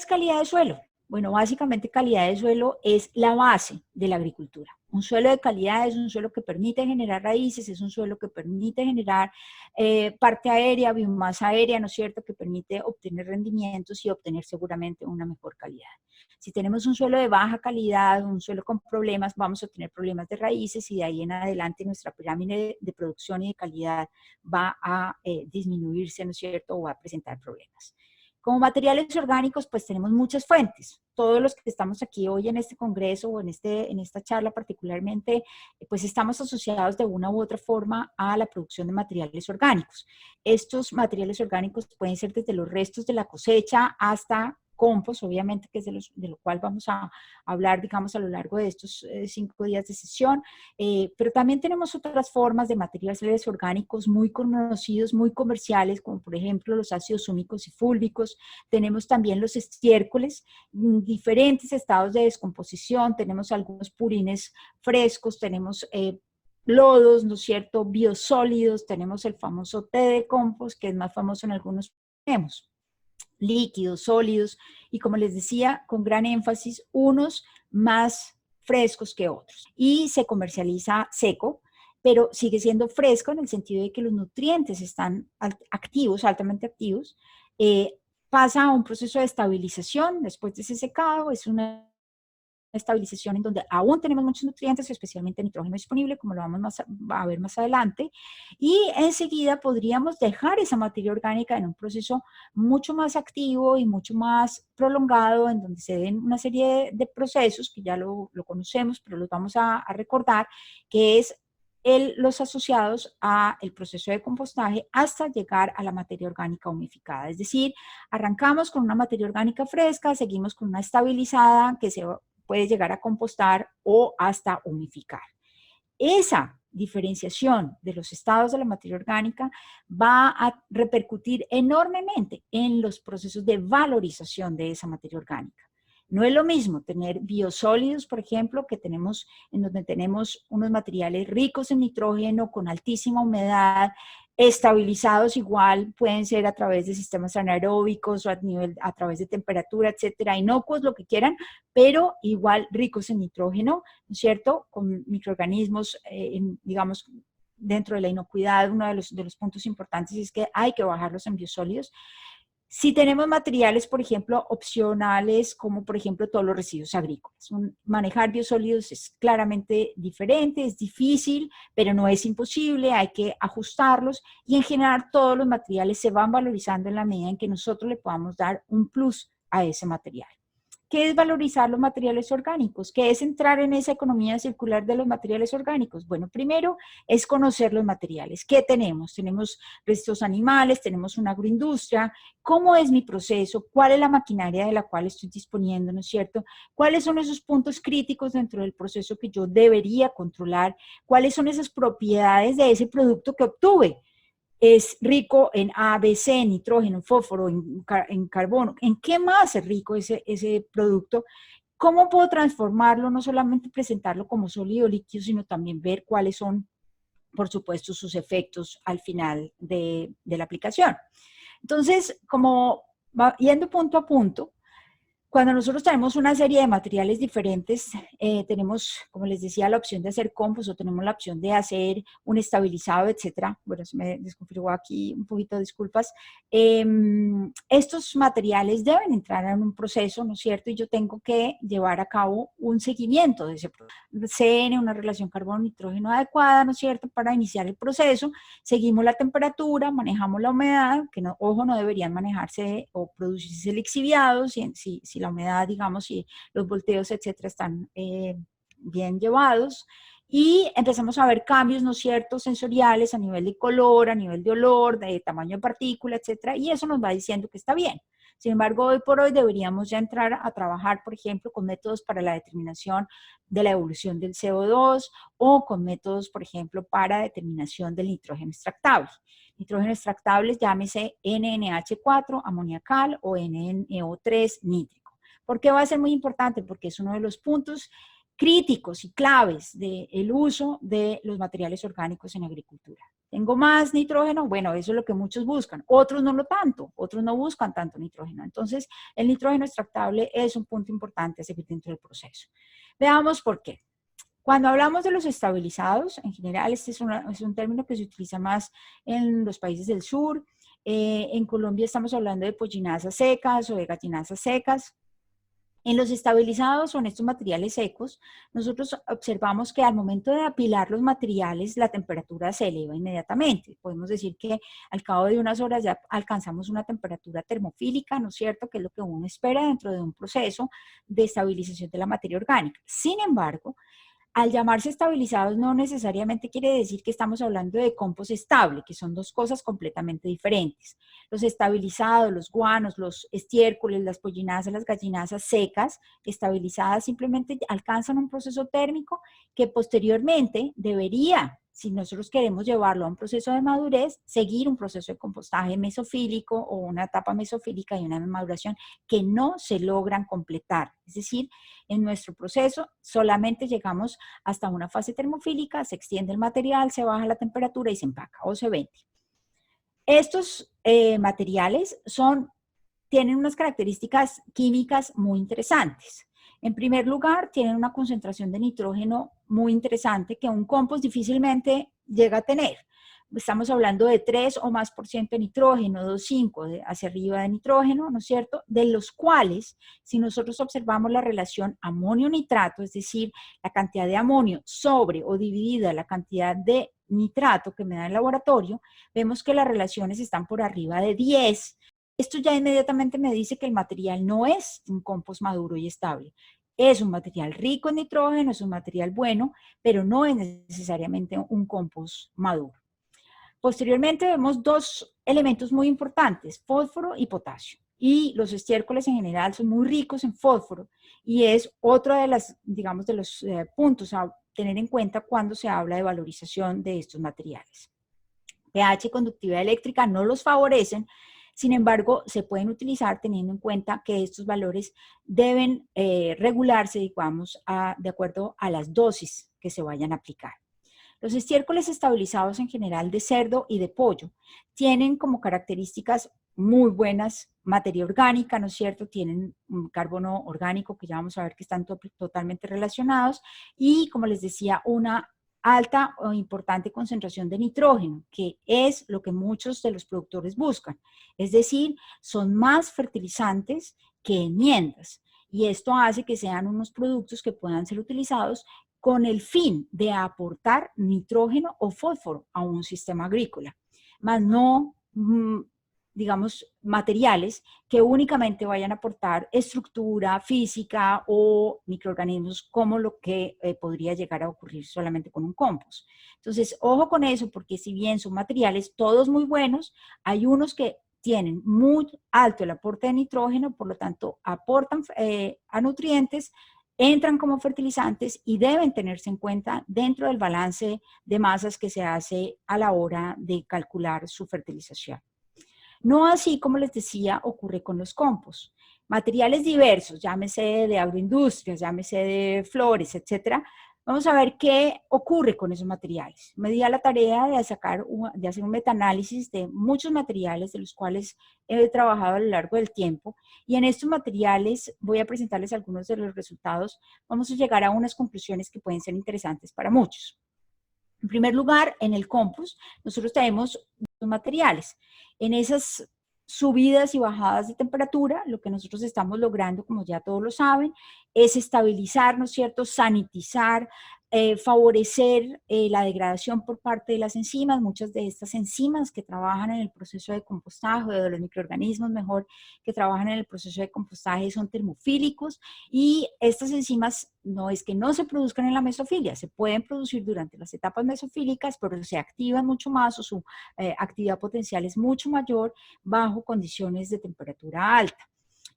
es calidad de suelo? Bueno, básicamente calidad de suelo es la base de la agricultura. Un suelo de calidad es un suelo que permite generar raíces, es un suelo que permite generar parte aérea, biomasa aérea, ¿no es cierto?, que permite obtener rendimientos y obtener seguramente una mejor calidad. Si tenemos un suelo de baja calidad, un suelo con problemas, vamos a tener problemas de raíces y de ahí en adelante nuestra pirámide de producción y de calidad va a disminuirse, ¿no es cierto?, o va a presentar problemas. Como materiales orgánicos, pues tenemos muchas fuentes. Todos los que estamos aquí hoy en este congreso o en esta charla particularmente, pues estamos asociados de una u otra forma a la producción de materiales orgánicos. Estos materiales orgánicos pueden ser desde los restos de la cosecha hasta compost, obviamente, que es de lo cual vamos a hablar, digamos, a lo largo de estos 5 días de sesión. Pero también tenemos otras formas de materiales orgánicos muy conocidos, muy comerciales, como por ejemplo los ácidos húmicos y fúlbicos. Tenemos también los estiércoles, diferentes estados de descomposición. Tenemos algunos purines frescos, tenemos lodos, ¿no es cierto?, biosólidos. Tenemos el famoso té de compost, que es más famoso en algunos. Tenemos líquidos, sólidos, y como les decía, con gran énfasis, unos más frescos que otros. Y se comercializa seco, pero sigue siendo fresco en el sentido de que los nutrientes están activos, altamente activos. Pasa a un proceso de estabilización después de ese secado, es una estabilización en donde aún tenemos muchos nutrientes, especialmente nitrógeno disponible, como lo vamos a ver más adelante, y enseguida podríamos dejar esa materia orgánica en un proceso mucho más activo y mucho más prolongado, en donde se den una serie de procesos que ya lo conocemos, pero los vamos a recordar, que es los asociados al proceso de compostaje hasta llegar a la materia orgánica humificada. Es decir, arrancamos con una materia orgánica fresca, seguimos con una estabilizada que se puede llegar a compostar o hasta humificar. Esa diferenciación de los estados de la materia orgánica va a repercutir enormemente en los procesos de valorización de esa materia orgánica. No es lo mismo tener biosólidos, por ejemplo, que tenemos, en donde tenemos unos materiales ricos en nitrógeno, con altísima humedad, estabilizados igual, pueden ser a través de sistemas anaeróbicos o a través de temperatura, etcétera, inocuos, lo que quieran, pero igual ricos en nitrógeno, ¿no es cierto?, con microorganismos, digamos, dentro de la inocuidad. Uno de los puntos importantes es que hay que bajarlos en biosólidos. Si tenemos materiales, por ejemplo, opcionales, como por ejemplo todos los residuos agrícolas. Manejar biosólidos es claramente diferente, es difícil, pero no es imposible, hay que ajustarlos y en general todos los materiales se van valorizando en la medida en que nosotros le podamos dar un plus a ese material. ¿Qué es valorizar los materiales orgánicos? ¿Qué es entrar en esa economía circular de los materiales orgánicos? Bueno, primero es conocer los materiales. ¿Qué tenemos? Tenemos restos animales, tenemos una agroindustria. ¿Cómo es mi proceso? ¿Cuál es la maquinaria de la cual estoy disponiendo? ¿No es cierto? ¿Cuáles son esos puntos críticos dentro del proceso que yo debería controlar? ¿Cuáles son esas propiedades de ese producto que obtuve? Es rico en A, B, C, en nitrógeno, en fósforo, en carbono. ¿En qué más es rico ese producto? ¿Cómo puedo transformarlo? No solamente presentarlo como sólido líquido, sino también ver cuáles son, por supuesto, sus efectos al final de la aplicación. Entonces, como yendo punto a punto, cuando nosotros tenemos una serie de materiales diferentes, tenemos, como les decía, la opción de hacer compost o tenemos la opción de hacer un estabilizado, etcétera. Bueno, se me desconfiguró aquí un poquito, disculpas. Estos materiales deben entrar en un proceso, ¿no es cierto? Y yo tengo que llevar a cabo un seguimiento de ese proceso. CN, una relación carbono-nitrógeno adecuada, ¿no es cierto? Para iniciar el proceso, seguimos la temperatura, manejamos la humedad, que no, ojo, no deberían manejarse o producirse lixiviados si la humedad, digamos, si los volteos, etcétera, están bien llevados. Y empezamos a ver cambios, ¿no es cierto?, sensoriales a nivel de color, a nivel de olor, de tamaño de partícula, etcétera, y eso nos va diciendo que está bien. Sin embargo, hoy por hoy deberíamos ya entrar a trabajar, por ejemplo, con métodos para la determinación de la evolución del CO2 o con métodos, por ejemplo, para determinación del nitrógeno extractable. Nitrógeno extractable, llámese NNH4, amoniacal o NNO3, nítrico. ¿Por qué va a ser muy importante? Porque es uno de los puntos críticos y claves del uso de los materiales orgánicos en agricultura. Tengo más nitrógeno, bueno, eso es lo que muchos buscan. Otros no lo tanto, otros no buscan tanto nitrógeno. Entonces, el nitrógeno extractable es un punto importante a seguir dentro del proceso. Veamos por qué. Cuando hablamos de los estabilizados, en general este es un término que se utiliza más en los países del sur. En Colombia estamos hablando de pollinasas secas o de gallinasas secas. En los estabilizados o en estos materiales secos, nosotros observamos que al momento de apilar los materiales, la temperatura se eleva inmediatamente. Podemos decir que al cabo de unas horas ya alcanzamos una temperatura termofílica, ¿no es cierto?, que es lo que uno espera dentro de un proceso de estabilización de la materia orgánica. Sin embargo, al llamarse estabilizados no necesariamente quiere decir que estamos hablando de compost estable, que son dos cosas completamente diferentes. Los estabilizados, los guanos, los estiércoles, las pollinasas, las gallinasas secas, estabilizadas, simplemente alcanzan un proceso térmico que posteriormente debería, si nosotros queremos llevarlo a un proceso de madurez, seguir un proceso de compostaje mesofílico o una etapa mesofílica y una maduración que no se logran completar. Es decir, en nuestro proceso solamente llegamos hasta una fase termofílica, se extiende el material, se baja la temperatura y se empaca o se vende. Estos materiales tienen unas características químicas muy interesantes. En primer lugar, tienen una concentración de nitrógeno muy interesante que un compost difícilmente llega a tener. Estamos hablando de 3 o más por ciento de nitrógeno, 2,5 hacia arriba de nitrógeno, ¿no es cierto? De los cuales, si nosotros observamos la relación amonio-nitrato, es decir, la cantidad de amonio sobre o dividida la cantidad de nitrato que me da el laboratorio, vemos que las relaciones están por arriba de 10. Esto ya inmediatamente me dice que el material no es un compost maduro y estable. Es un material rico en nitrógeno, es un material bueno, pero no es necesariamente un compost maduro. Posteriormente vemos dos elementos muy importantes, fósforo y potasio. Y los estiércoles en general son muy ricos en fósforo y es otro de las, digamos, de los puntos a tener en cuenta cuando se habla de valorización de estos materiales. pH y conductividad eléctrica no los favorecen, sin embargo, se pueden utilizar teniendo en cuenta que estos valores deben regularse, digamos, de acuerdo a las dosis que se vayan a aplicar. Los estiércoles estabilizados en general de cerdo y de pollo tienen como características muy buenas materia orgánica, ¿no es cierto? Tienen un carbono orgánico que ya vamos a ver que están totalmente relacionados y, como les decía, una alta o importante concentración de nitrógeno, que es lo que muchos de los productores buscan. Es decir, son más fertilizantes que enmiendas. Y esto hace que sean unos productos que puedan ser utilizados con el fin de aportar nitrógeno o fósforo a un sistema agrícola, más no, digamos, materiales que únicamente vayan a aportar estructura física o microorganismos como lo que podría llegar a ocurrir solamente con un compost. Entonces, ojo con eso, porque si bien son materiales todos muy buenos, hay unos que tienen muy alto el aporte de nitrógeno, por lo tanto, aportan a nutrientes, entran como fertilizantes y deben tenerse en cuenta dentro del balance de masas que se hace a la hora de calcular su fertilización. No así, como les decía, ocurre con los compost. Materiales diversos, llámese de agroindustrias, llámese de flores, etcétera. Vamos a ver qué ocurre con esos materiales. Me di a la tarea de hacer un metaanálisis de muchos materiales de los cuales he trabajado a lo largo del tiempo y en estos materiales voy a presentarles algunos de los resultados. Vamos a llegar a unas conclusiones que pueden ser interesantes para muchos. En primer lugar, en el compost, nosotros tenemos dos materiales. En esas subidas y bajadas de temperatura, lo que nosotros estamos logrando, como ya todos lo saben, es estabilizar, ¿no es cierto?, sanitizar, favorecer la degradación por parte de las enzimas. Muchas de estas enzimas que trabajan en el proceso de compostaje, o de los microorganismos mejor que trabajan en el proceso de compostaje, son termofílicos y estas enzimas no es que no se produzcan en la mesofilia, se pueden producir durante las etapas mesofílicas, pero se activan mucho más o su actividad potencial es mucho mayor bajo condiciones de temperatura alta.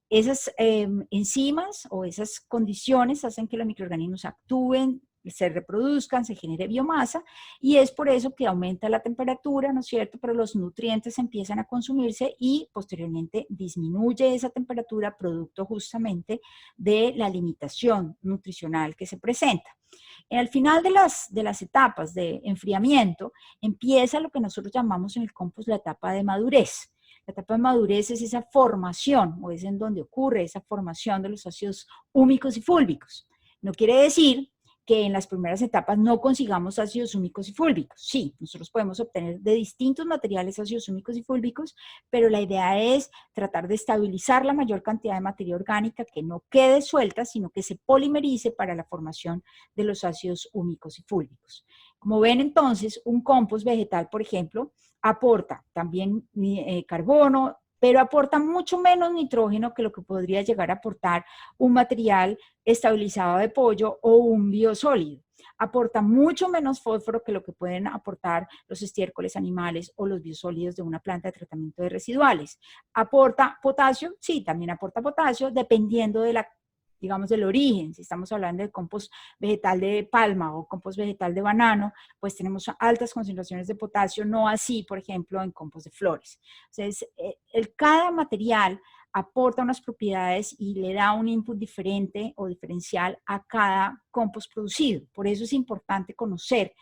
Esas enzimas o esas condiciones hacen que los microorganismos actúen se reproduzcan, se genere biomasa, y es por eso que aumenta la temperatura, ¿no es cierto? Pero los nutrientes empiezan a consumirse y posteriormente disminuye esa temperatura producto justamente de la limitación nutricional que se presenta. Al final de las etapas de enfriamiento, empieza lo que nosotros llamamos en el compost la etapa de madurez. La etapa de madurez es esa formación, o es en donde ocurre esa formación de los ácidos húmicos y fúlbicos. No quiere decir que en las primeras etapas no consigamos ácidos húmicos y fúlbicos. Sí, nosotros podemos obtener de distintos materiales ácidos húmicos y fúlbicos, pero la idea es tratar de estabilizar la mayor cantidad de materia orgánica, que no quede suelta, sino que se polimerice para la formación de los ácidos húmicos y fúlbicos. Como ven entonces, un compost vegetal, por ejemplo, aporta también carbono, pero aporta mucho menos nitrógeno que lo que podría llegar a aportar un material estabilizado de pollo o un biosólido. Aporta mucho menos fósforo que lo que pueden aportar los estiércoles animales o los biosólidos de una planta de tratamiento de residuales. ¿Aporta potasio? Sí, también aporta potasio, dependiendo de la, digamos, del origen. Si estamos hablando de compost vegetal de palma o compost vegetal de banano, pues tenemos altas concentraciones de potasio, no así, por ejemplo, en compost de flores. Entonces, cada material aporta unas propiedades y le da un input diferente o diferencial a cada compost producido. Por eso es importante conocer